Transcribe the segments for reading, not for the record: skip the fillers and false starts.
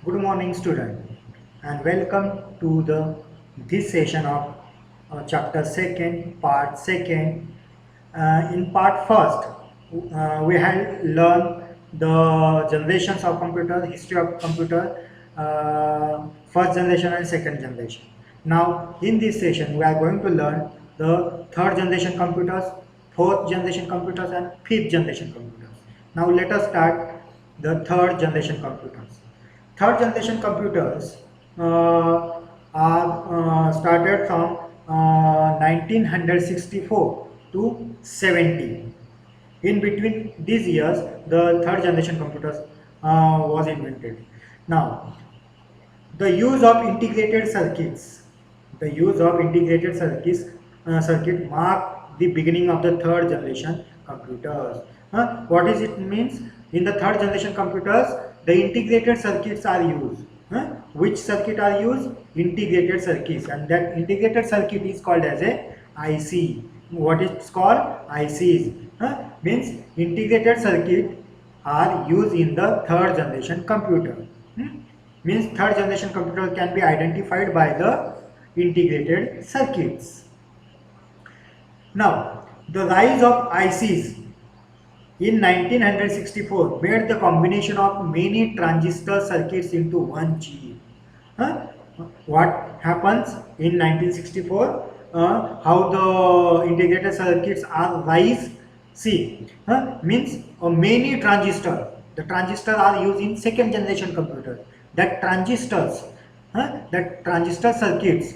Good morning, student, and welcome to the this session of chapter second, part second. In part first, we had learned the generations of computer, history of computer, first generation and second generation. Now, in this session, we are going to learn the third generation computers, fourth generation computers, and fifth generation computers. Now, let us start the third generation computers. Third generation computers are started from 1964 to 70. In between these years, the third generation computers was invented. Now, the use of integrated circuits. The use of integrated circuit mark the beginning of the third generation computers. What is it means? In the third generation computers, the integrated circuits are used. Which circuit are used? Integrated circuits, and that integrated circuit is called as a IC. What is called? ICs. Means integrated circuit are used in the third generation computer. Means third generation computer can be identified by the integrated circuits. Now, the rise of ICs in 1964 made the combination of many transistor circuits into one chip. Huh? What happens in 1964? How the integrated circuits are rise? See, means many transistor. The transistors are used in second generation computers. That transistor circuits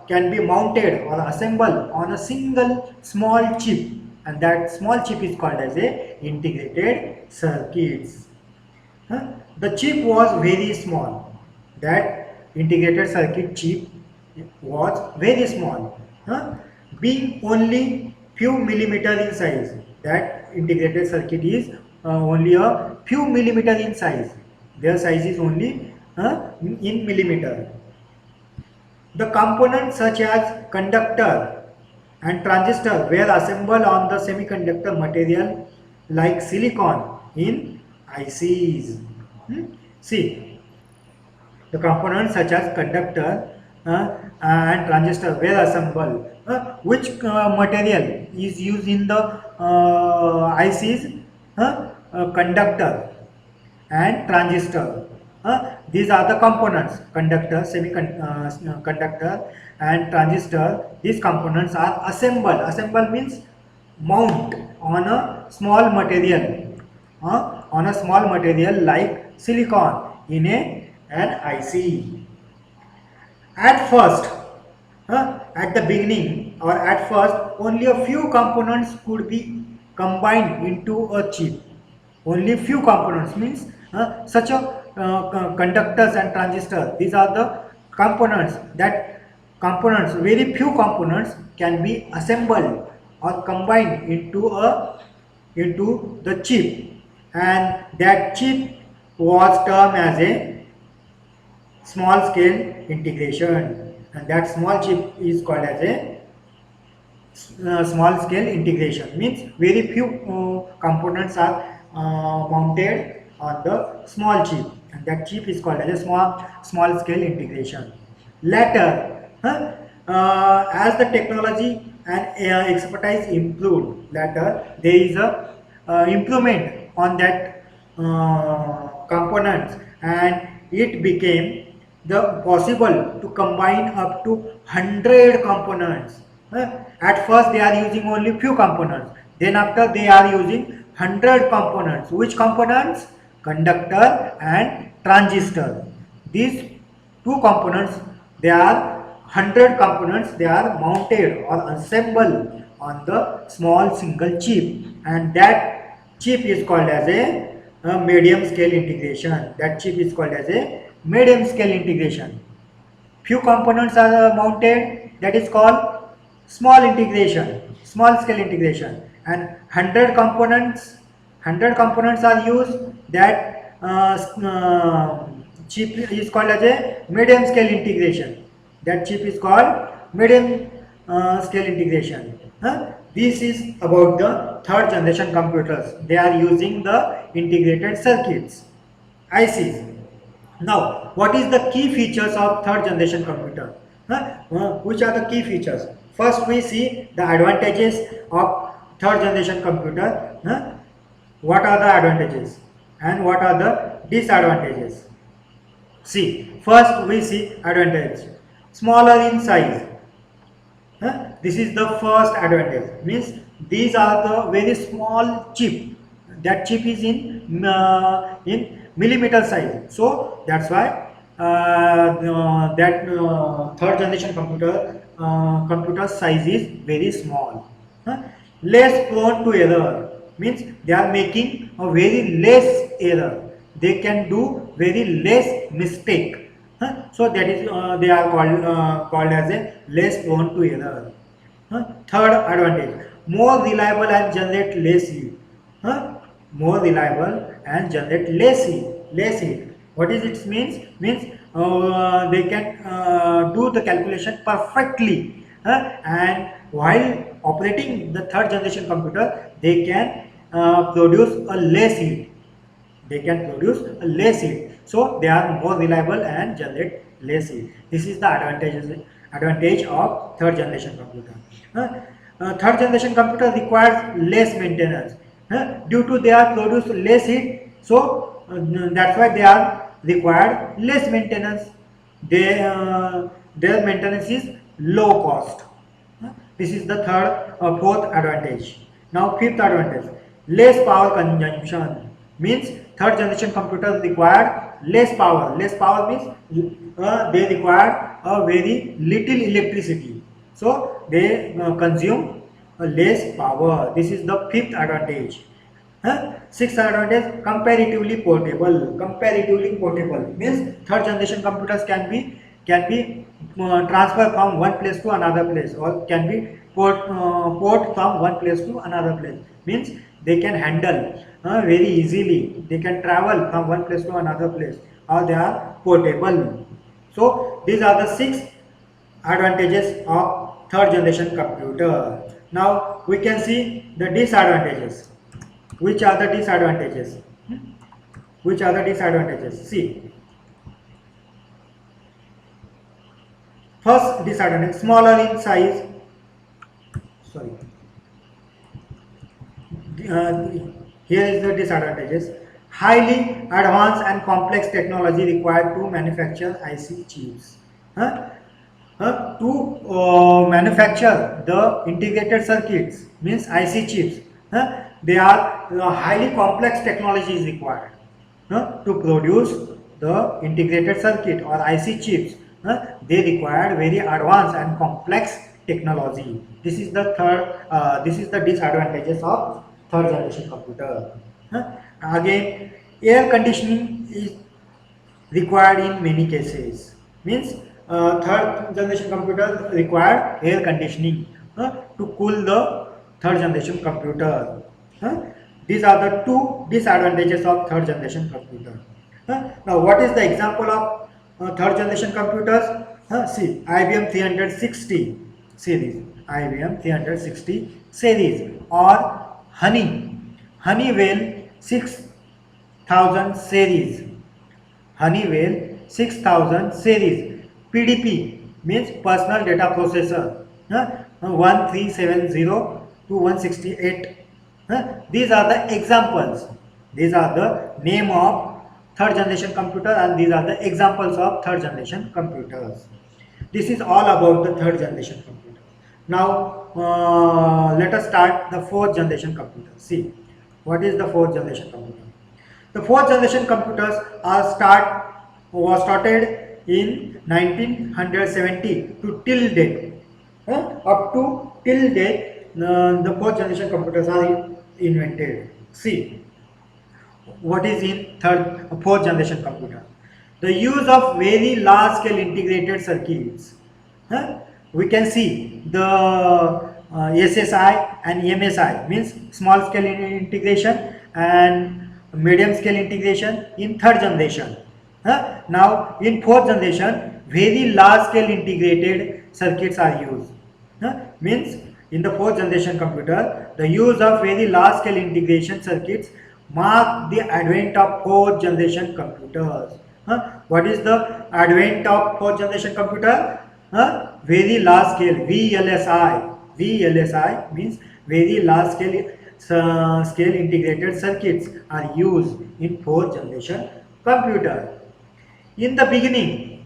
can be mounted or assembled on a single small chip, and that small chip is called as a integrated circuits. The chip was very small. That integrated circuit chip was very small, being only few millimeter in size. That integrated circuit is only a few millimeter in size. Their size is only in millimeter. The components such as conductor and transistor were assembled on the semiconductor material like silicon in ICs. See, the components such as conductor and transistor were assembled. Which material is used in the ICs? Conductor and transistor. These are the components: conductor, semiconductor, and transistor. These components are assembled. Assemble means mount on a small material, like silicon in an IC. At first, at the beginning or at first, only a few components could be combined into a chip. Only few components means such a conductors and transistors. These are the components. Very few components can be assembled or combined into the chip, and that chip was termed as a small scale integration, and that small chip is called as a small scale integration. Means very few components are mounted on the small chip, and that chip is called as a small scale integration. Later, as the technology and expertise improved, later there is a improvement on that components, and it became the possible to combine up to 100 components. At first they are using only few components, then after they are using 100 components. Which components? Conductor and transistor. These two components, they are 100 components, they are mounted or assembled on the small single chip, and that chip is called as a medium scale integration. That chip is called as a medium scale integration. Few components are mounted, that is called small scale integration, and 100 components are used. That chip is called as a medium scale integration. That chip is called medium scale integration. This is about the third generation computers. They are using the integrated circuits. ICs. Now, what is the key features of third generation computer? Which are the key features? First, we see the advantages of third generation computer. What are the advantages and what are the disadvantages? See, first we see advantage. Smaller in size. This is the first advantage. Means these are the very small chip. That chip is in millimeter size. So that's why that third generation computer size is very small. Less prone to error, means they are making a very less error. They can do very less mistake. So that is they are called as a less prone to error. Third advantage, more reliable and generate less heat. More reliable and generate less heat. Less heat. What is it means? Means they can do the calculation perfectly, and while operating the third generation computer, they can produce a less heat. They can produce a less heat. So they are more reliable and generate less heat. This is the advantage of third generation computer. Third generation computer requires less maintenance. Due to they are produce less heat, so that's why they are required less maintenance. They their maintenance is low cost. This is the fourth advantage. Now fifth advantage, less power consumption, means third generation computers require less power. Less power means they require a very little electricity, so they consume less power. This is the fifth advantage. Sixth advantage, comparatively portable. Comparatively portable means third generation computers can be transferred from one place to another place, or can be port from one place to another place. Means they can handle very easily. They can travel from one place to another place, or they are portable. So these are the six advantages of third generation computer. Now we can see the disadvantages. Which are the disadvantages? Which are the disadvantages? See, first disadvantage, smaller in size. Sorry. Here is the disadvantages. Highly advanced and complex technology required to manufacture IC chips. To manufacture the integrated circuits, means IC chips, they are highly complex technology is required to produce the integrated circuit or IC chips. They require very advanced and complex technology. This is the this is the disadvantages of third generation computer. Again, air conditioning is required in many cases. Means third generation computer require air conditioning to cool the third generation computer. These are the two disadvantages of third generation computer. Now what is the example of third generation computers? See, IBM 360 series, IBM 360 series, or Honeywell 6000 series, Honeywell 6000 series. PDP means personal data processor, 1370 to 168. These are the examples. These are the name of third generation computer, and these are the examples of third generation computers. This is all about the third generation computer. Now let us start the fourth generation computer. See, what is the fourth generation computer? The fourth generation computers was started in 1970 to till date. Up to till date, the fourth generation computers are invented. See, what is in fourth generation computer? The use of very large scale integrated circuits. We can see the SSI and MSI, means small scale integration and medium scale integration in third generation. Now in fourth generation, very large scale integrated circuits are used. Means in the fourth generation computer, the use of very large scale integration circuits mark the advent of fourth generation computers. What is the advent of fourth generation computer? Very large scale, VLSI. VLSI means very large scale integrated circuits are used in fourth generation computer. In the beginning,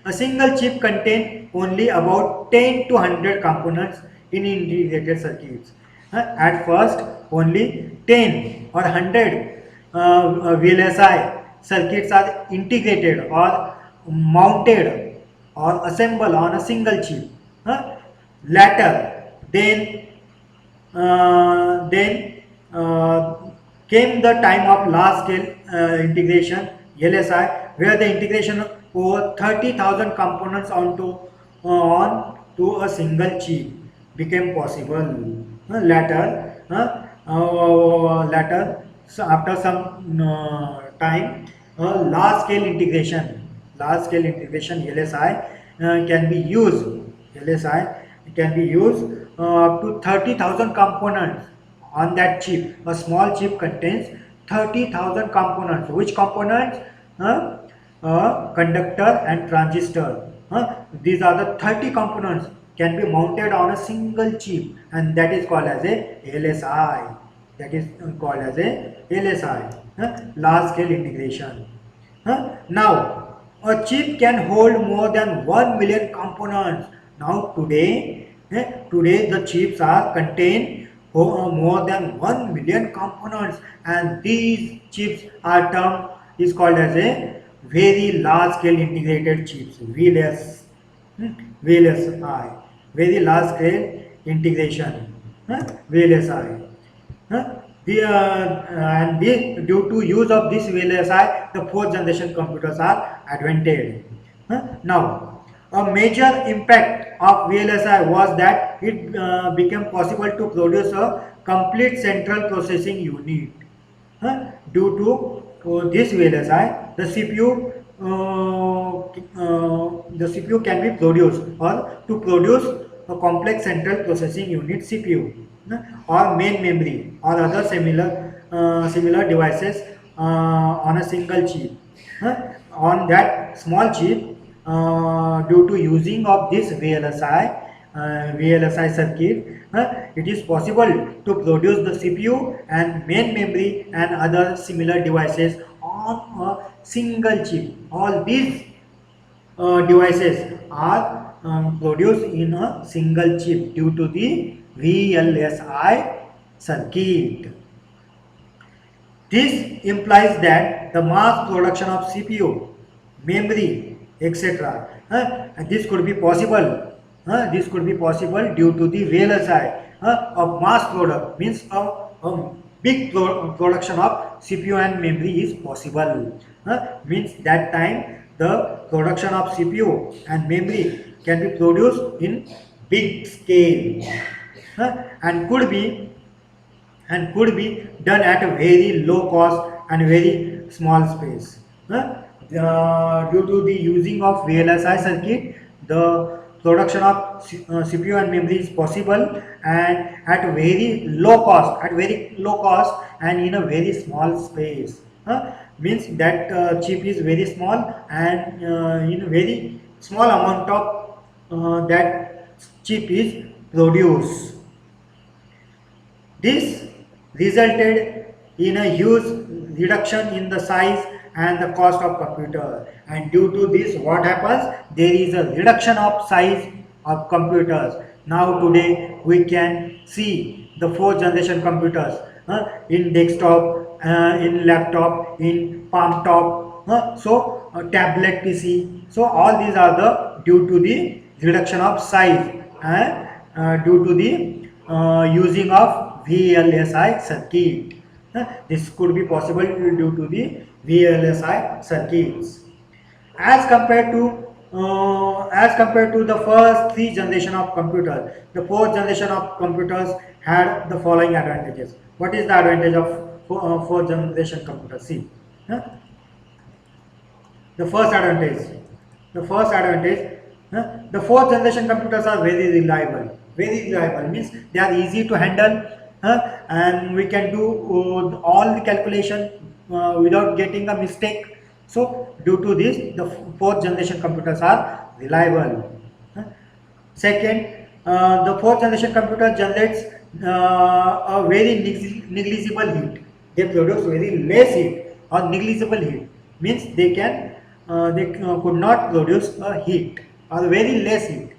a single chip contained only about 10 to 100 components in integrated circuits. At first, only 10 or 100 VLSI circuits are integrated or mounted or assembled on a single chip. Later, then came the time of large scale integration LSI, where the integration of over 30,000 components on to a single chip became possible. Later, so after some time, large scale integration LSI can be used. LSI can be used up to 30,000 components on that chip. A small chip contains 30,000 components. Which components? Conductor and transistor. These are the 30 components can be mounted on a single chip, and that is called as a LSI. That is called as a LSI, large scale integration. Now, a chip can hold more than 1 million components. Now today the chips are contain more than 1 million components, and these chips are termed is called as a very large scale integrated chips, VLS, VLSI, very large scale integration, VLSI. Due to use of this VLSI, the fourth generation computers are invented. Now, a major impact of VLSI was that it became possible to produce a complete central processing unit. Due to this VLSI, the CPU can be produced, or to produce a complex central processing unit CPU, or main memory or other similar devices on a single chip. On that small chip, due to using of this VLSI circuit, it is possible to produce the CPU and main memory and other similar devices on a single chip. All these devices are produced in a single chip due to the VLSI circuit. This implies that the mass production of CPU, memory, etc. And this could be possible. This could be possible due to the VLSI. A mass product means a big production of CPU and memory is possible. Means that time the production of CPU and memory can be produced in big scale, and could be done at a very low cost and very small space. Due to the using of VLSI circuit, the production of CPU and memory is possible, and at very low cost and in a very small space. Means that chip is very small, and in a very small amount of that chip is produced. This resulted in a huge reduction in the size and the cost of computer, and due to this what happens, there is a reduction of size of computers. Now today we can see the fourth generation computers in desktop, in laptop, in palm top, tablet PC. So all these are the due to the reduction of size and due to the using of VLSI circuit. This could be possible due to the VLSI circuits. As compared to the first three generation of computers, the fourth generation of computers had the following advantages. What is the advantage of fourth generation computers? See, the first advantage. The fourth generation computers are very reliable. Very reliable means they are easy to handle. and we can do all the calculation without getting a mistake. So due to this, the fourth generation computers are reliable. Second, the fourth generation computer generates a very negligible heat. They produce very less heat or negligible heat. Means they could not produce a heat or very less heat.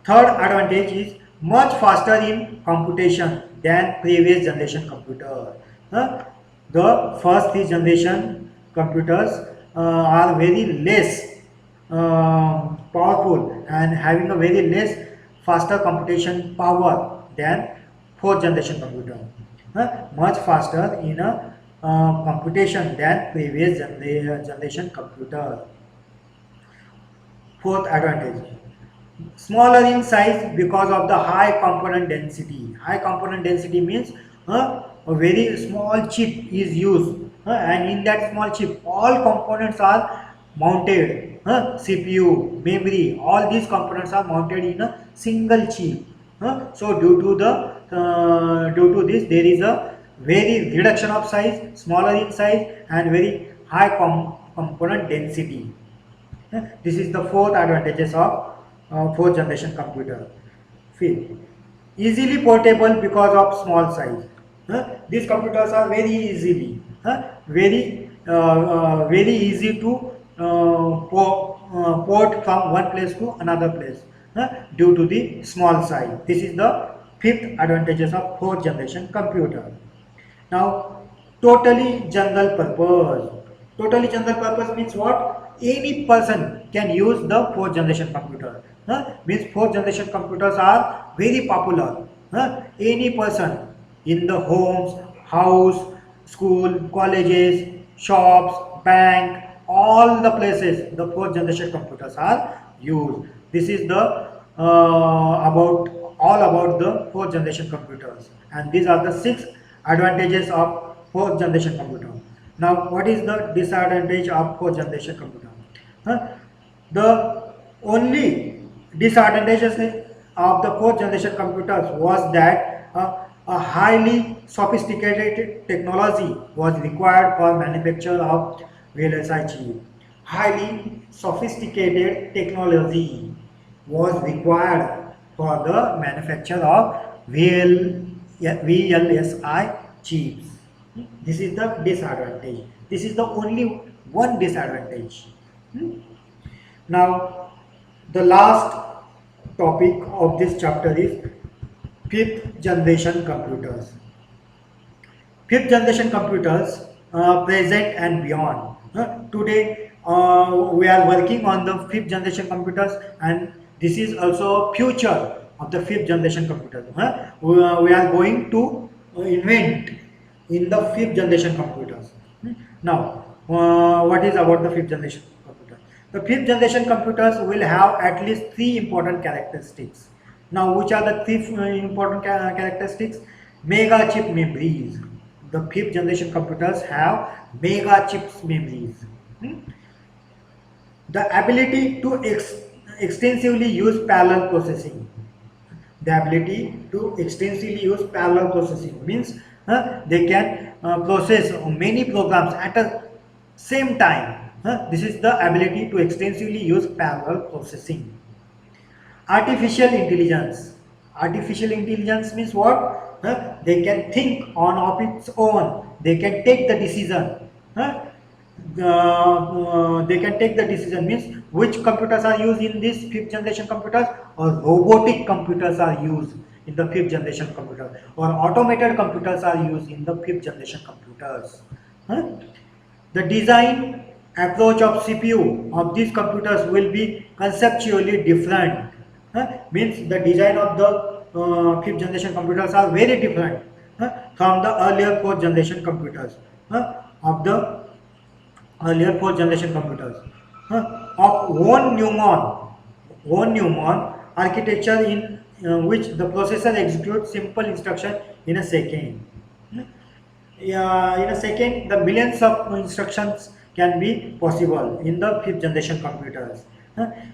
Third advantage is much faster in computation than previous generation computer. The first three generation computers are very less powerful and having a very less faster computation power than fourth generation computer. Much faster in a computation than previous generation computer. Fourth advantage, smaller in size because of the high component density. High component density means a very small chip is used, and in that small chip all components are mounted. CPU, memory, all these components are mounted in a single chip. So due to this, there is a very reduction of size, smaller in size, and very high component density. This is the fourth advantages of fourth generation computer. Fifth, easily portable because of small size. These computers are very easy to port from one place to another place due to the small size. This is the fifth advantages of fourth generation computer. Now, totally general purpose. Totally general purpose means what? Any person can use the fourth generation computer. Means fourth generation computers are very popular. Any person in the homes, house, school, colleges, shops, bank, all the places the fourth generation computers are used. This is the about all about the fourth generation computers, and these are the six advantages of fourth generation computer. Now, what is the disadvantage of fourth generation computer? The only disadvantages of the fourth generation computers was that a highly sophisticated technology was required for manufacture of VLSI chip. Highly sophisticated technology was required for the manufacture of VLSI chips. This is the disadvantage. This is the only one disadvantage. Now, the last topic of this chapter is fifth generation computers. Fifth generation computers, present and beyond. Today, we are working on the fifth generation computers, and this is also future of the fifth generation computers. We are going to invent in the fifth generation computers. Now, what is about the fifth generation computer? The fifth generation computers will have at least three important characteristics. Now, which are the three important characteristics? Mega chip memories. The fifth generation computers have mega chips memories. The ability to extensively use parallel processing. The ability to extensively use parallel processing means they can process many programs at the same time. This is the ability to extensively use parallel processing. Artificial intelligence. Artificial intelligence means what? They can think on of its own. They can take the decision. They can take the decision means which computers are used in this fifth generation computers, or robotic computers are used in the fifth generation computer, or automated computers are used in the fifth generation computers. The design approach of CPU of these computers will be conceptually different. Means the design of the fifth generation computers are very different from the earlier fourth generation computers of the earlier fourth generation computers. Of von Neumann architecture in which the processor executes simple instruction in a second. In a second, the millions of instructions can be possible in the fifth generation computers.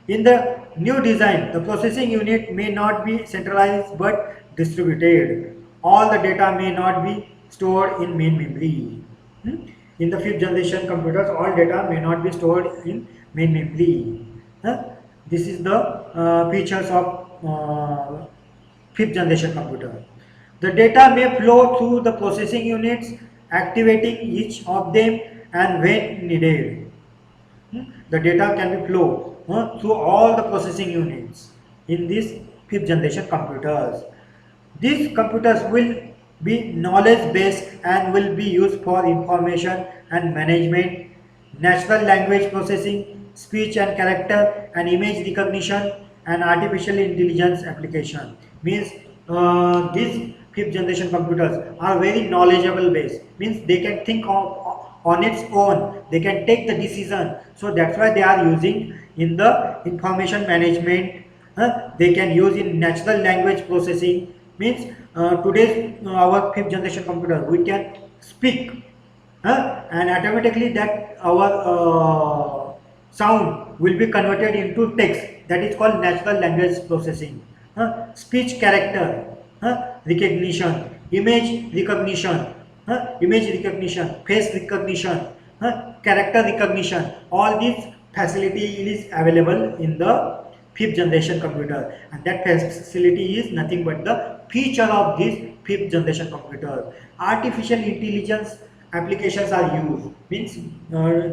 In the new design, the processing unit may not be centralized but distributed. all the data may not be stored in main memory. In the fifth generation computers, all data may not be stored in main memory. This is the features of fifth generation computer. The data may flow through the processing units, activating each of them and when needed. The data can be flow through all the processing units in these fifth generation computers. These computers will be knowledge based and will be used for information and management, natural language processing, speech and character and image recognition and artificial intelligence application. Means these fifth generation computers are very knowledgeable based, means they can think of on its own, they can take the decision, so that's why they are using in the information management. They can use in natural language processing, means today's our fifth generation computer we can speak and automatically that our sound will be converted into text, that is called natural language processing. Speech character recognition, image recognition, face recognition, character recognition, all these facility is available in the fifth generation computer, and that facility is nothing but the feature of this fifth generation computer. Artificial intelligence applications are used, means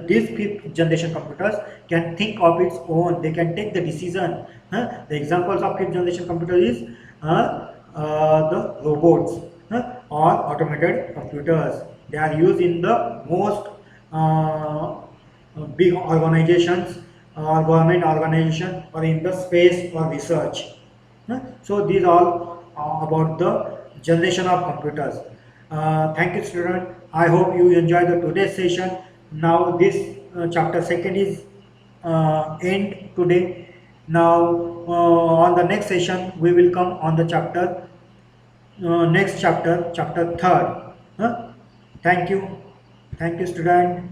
these fifth generation computers can think of its own, they can take the decision. The examples of fifth generation computer is the robots or automated computers. They are used in the most big organizations or government organization or in the space or research. So these all about the generation of computers. Thank you, student. I hope you enjoyed the today's session. Now this chapter second is end today. Now on the next session we will come on the chapter next chapter, chapter third. Thank you, student.